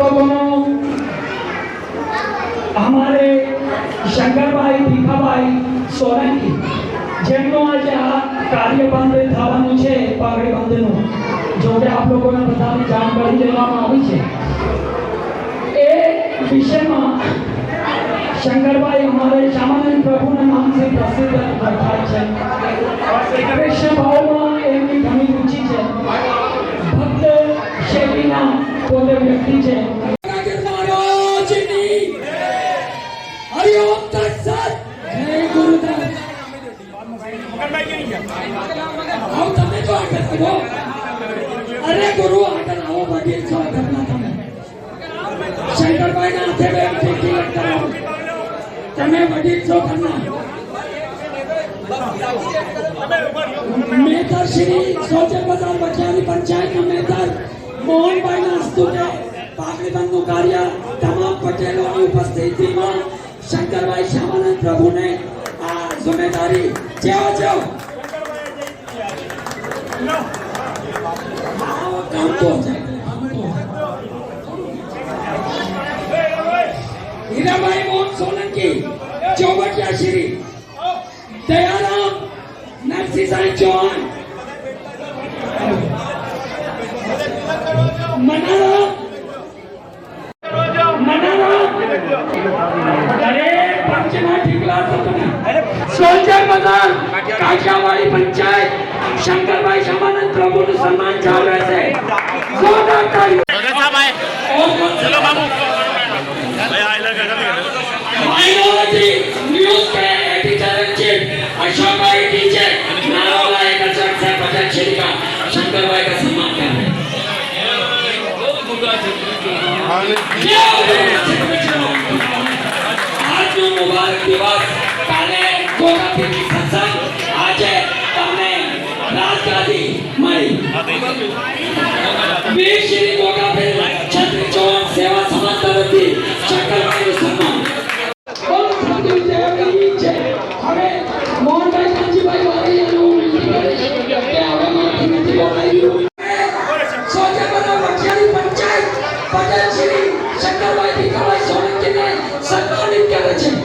લોકોનો हमारे શંકરભાઈ ભીખાભાઈ સોલંકી જેમનો આજે આ કાર્યબંધ થવાનું છે પાઘડી બંધનું જો કે આપ લોકોને બધાને જાણ કરી દેવામાં આવી છે એ વિષયમાં શંકરભાઈ हमारे श्यामानंद प्रभुના નામથી પ્રસિદ્ધ થાય છે કૃષ્ણ ભાવમાં એમની ઘણી રુચિ છે ભક્ત શૈલીના પોતે વ્યક્તિ છે अरे गुरु आकर आओ वकील सो करना તમે શંકરભાઈ ના હાથે બે ઠીક કરાવો તમે વકીલ છો કરना મેટર શ્રી સોજે બજાર વકિયાની પંચાયતના મેટર મોહનભાઈ ના હસ્તે પાઘડી બંધનું કાર્ય તમામ પટેલોની ઉપસ્થિતિમાં શંકરભાઈ શ્યામાનંદ પ્રભુને આ જિમ્મેદારી જાઓ काम तो हो जाएगा हीराबाई मोहन सोलंकी चौबटिया श्री दयाराम नरसिंह चौहान मनारा अरे पंचना ठिकला सोल्जर बाजार काठियावाड़ी पंचायत शंकरभाई श्यामानंद प्रभु નું સન્માન ચાલ રહેશે જોરદાર તાળી ભગત સાહેબ આય ચલો બાબુ ભાઈ આઈ લગે માઇનોરિટી ન્યૂઝ के एडिटर इन चीफ अशोक भाई डीजे नारोला एक अचक से पटेल श्री का शंकरभाई का सम्मान कर रहे आज નો મુબારક દિવસ કાલે ગોરાપીરની સત્સંગ આજે તમને રાજગાદી મળી વીર શ્રી ગોગાપીર છત્રી ચૌહાણ સેવા સમાજ તરફથી શંકરભાઈનું સન્માન હવે મોહનભાઈ કાંજીભાઈ વારિયાનું વિનંતી કરીશ કે હવે માથી નથી બોલાયું સોજે બધા વકિયાની પંચાયત પટેલ શ્રી શંકરભાઈ ભીખાભાઈ સોલંકીને સન્માનિત કરે છે